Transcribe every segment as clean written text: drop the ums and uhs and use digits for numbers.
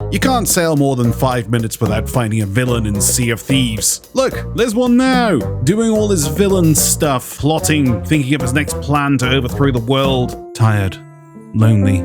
You can't sail more than 5 minutes without finding a villain in Sea of Thieves. Look, there's one now, doing all his villain stuff, plotting, thinking of his next plan to overthrow the world. Tired, lonely,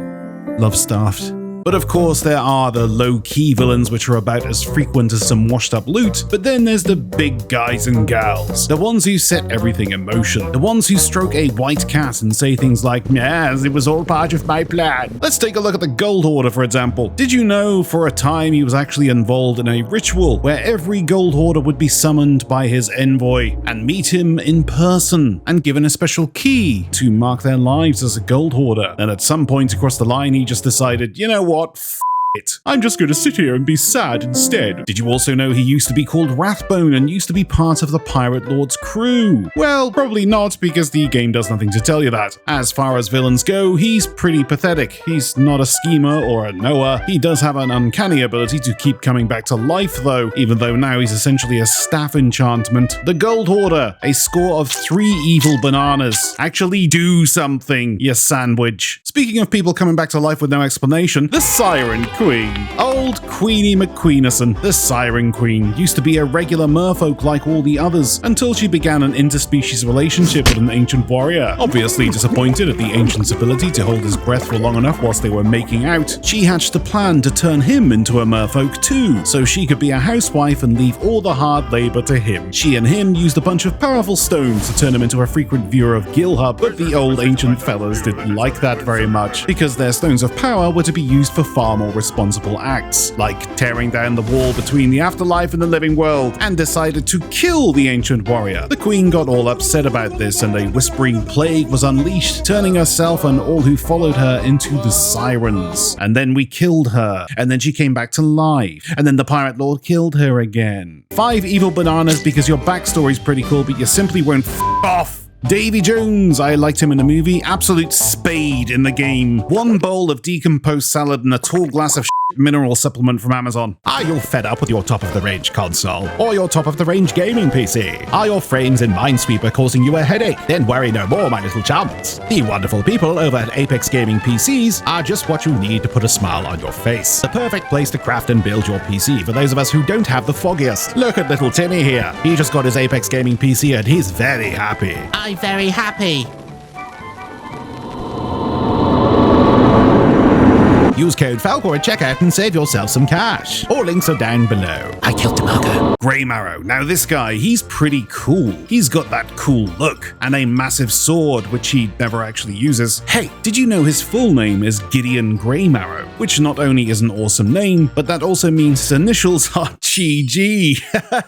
love-starved. But of course there are the low-key villains which are about as frequent as some washed-up loot, but then there's the big guys and gals, the ones who set everything in motion, the ones who stroke a white cat and say things like, yes, it was all part of my plan. Let's take a look at the Gold Hoarder, for example. Did you know for a time he was actually involved in a ritual where every Gold Hoarder would be summoned by his envoy and meet him in person and given a special key to mark their lives as a Gold Hoarder? And at some point across the line he just decided, you know what, it. I'm just going to sit here and be sad instead. Did you also know he used to be called Rathbone and used to be part of the Pirate Lord's crew? Well, probably not, because the game does nothing to tell you that. As far as villains go, he's pretty pathetic. He's not a schemer or a knower. He does have an uncanny ability to keep coming back to life though, even though now he's essentially a staff enchantment. The Gold Hoarder, a score of 3 evil bananas. Actually do something, you sandwich. Speaking of people coming back to life with no explanation, the Siren Queen. Old Queenie McQueenison, the Siren Queen, used to be a regular merfolk like all the others until she began an interspecies relationship with an ancient warrior. Obviously disappointed at the ancient's ability to hold his breath for long enough whilst they were making out, she hatched a plan to turn him into a merfolk too, so she could be a housewife and leave all the hard labor to him. She and him used a bunch of powerful stones to turn him into a frequent viewer of Gilhub, but the old ancient fellas didn't like that very much, because their stones of power were to be used for far more responsible acts, like tearing down the wall between the afterlife and the living world, and decided to kill the ancient warrior. The queen got all upset about this, and a whispering plague was unleashed, turning herself and all who followed her into the sirens. And then we killed her, and then she came back to life, and then the Pirate Lord killed her again. 5 evil bananas because your backstory's pretty cool, but you simply won't f off. Davy Jones, I liked him in the movie, absolute spade in the game. 1 bowl of decomposed salad and a tall glass of mineral supplement from Amazon. Are you fed up with your top-of-the-range console? Or your top-of-the-range gaming PC? Are your frames in Minesweeper causing you a headache? Then worry no more, my little chums. The wonderful people over at Apex Gaming PCs are just what you need to put a smile on your face. The perfect place to craft and build your PC for those of us who don't have the foggiest. Look at little Timmy here. He just got his Apex Gaming PC and he's very happy. I'm very happy. Use code Falcore at checkout and save yourself some cash. All links are down below. I killed Demarco. Graymarrow. Now this guy, he's pretty cool. He's got that cool look and a massive sword, which he never actually uses. Hey, did you know his full name is Gideon Graymarrow? Which not only is an awesome name, but that also means his initials are GG.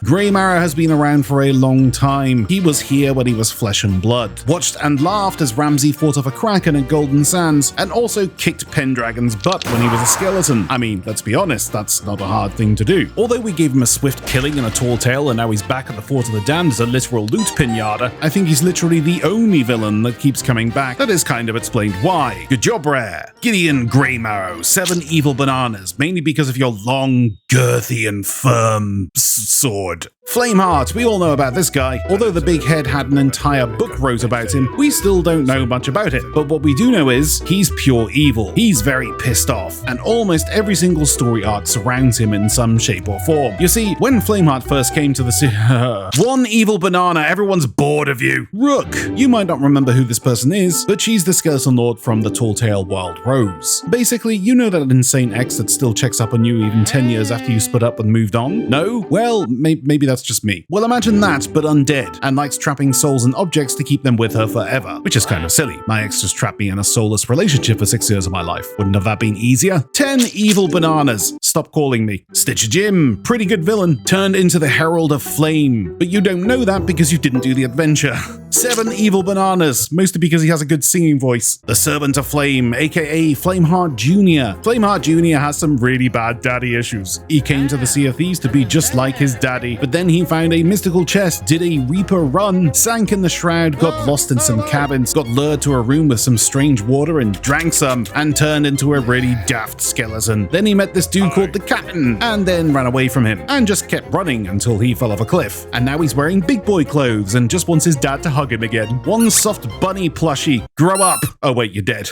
Graymarrow has been around for a long time. He was here when he was flesh and blood. Watched and laughed as Ramsey fought off a kraken at Golden Sands, and also kicked Pendragon's butt when he was a skeleton. I mean, let's be honest, that's not a hard thing to do. Although we gave him a swift killing and a tall tale, and now he's back at the Fort of the Damned as a literal loot pinata, I think he's literally the only villain that keeps coming back. That is kind of explained why. Good job, Rare. Gideon Graymarrow, 7 evil bananas, mainly because of your long, girthy, and firm sword. Flameheart, we all know about this guy. Although the big head had an entire book wrote about him, we still don't know much about it. But what we do know is, he's pure evil. He's very pissed off, and almost every single story arc surrounds him in some shape or form. You see, when Flameheart first came to the city, 1 evil banana, everyone's bored of you. Rook, you might not remember who this person is, but she's the skeleton lord from the Tall Tale Wild Rose. Basically, you know that insane ex that still checks up on you even 10 years after you split up and moved on? No? Well, maybe that's just me. Well, imagine that, but undead, and likes trapping souls and objects to keep them with her forever, which is kind of silly. My ex just trapped me in a soulless relationship for 6 years of my life. Wouldn't have that been easier? 10 evil bananas. Stop calling me. Stitcher Jim, pretty good villain, turned into the Herald of Flame, but you don't know that because you didn't do the adventure. 7 evil bananas, mostly because he has a good singing voice. The Servant of Flame, aka Flameheart Jr. Flameheart Jr. has some really bad daddy issues. He came to the Sea of Thieves to be just like his daddy, but then he found a mystical chest, did a Reaper run, sank in the shroud, got lost in some cabins, got lured to a room with some strange water and drank some, and turned into a really daft skeleton. Then he met this dude called caught the captain and then ran away from him and just kept running until he fell off a cliff. And now he's wearing big boy clothes and just wants his dad to hug him again. One soft bunny plushie. Grow up. Oh wait, you're dead.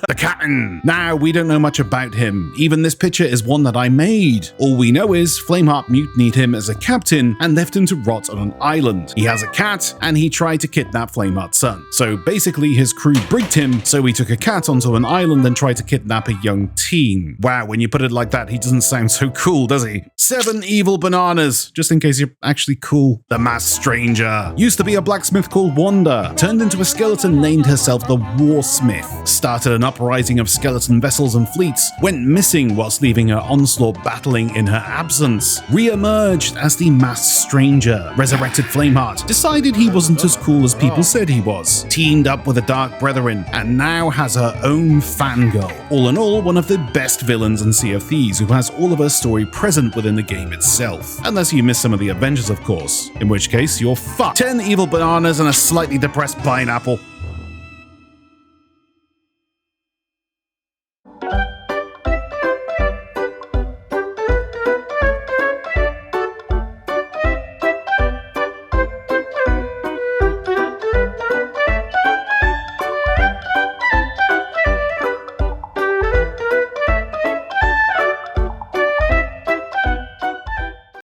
The captain. Now, we don't know much about him. Even this picture is one that I made. All we know is Flameheart mutinied him as a captain and left him to rot on an island. He has a cat and he tried to kidnap Flameheart's son. So basically his crew bricked him, so he took a cat onto an island and tried to kidnap a young teen. Wow, when you put it like that, he doesn't sound so cool, does he? 7 evil bananas, just in case you're actually cool. The Masked Stranger. Used to be a blacksmith called Wanda. Turned into a skeleton, named herself the Warsmith. Started an uprising of skeleton vessels and fleets. Went missing whilst leaving her onslaught battling in her absence. Re-emerged as the Masked Stranger. Resurrected Flameheart. Decided he wasn't as cool as people said he was. Teamed up with the Dark Brethren and now has her own fangirl. All in all, one of the best villains in Sea of Thieves who has all of her story present within the game itself. Unless you miss some of the Avengers, of course. In which case, you're fucked. 10 evil bananas and a slightly depressed pineapple.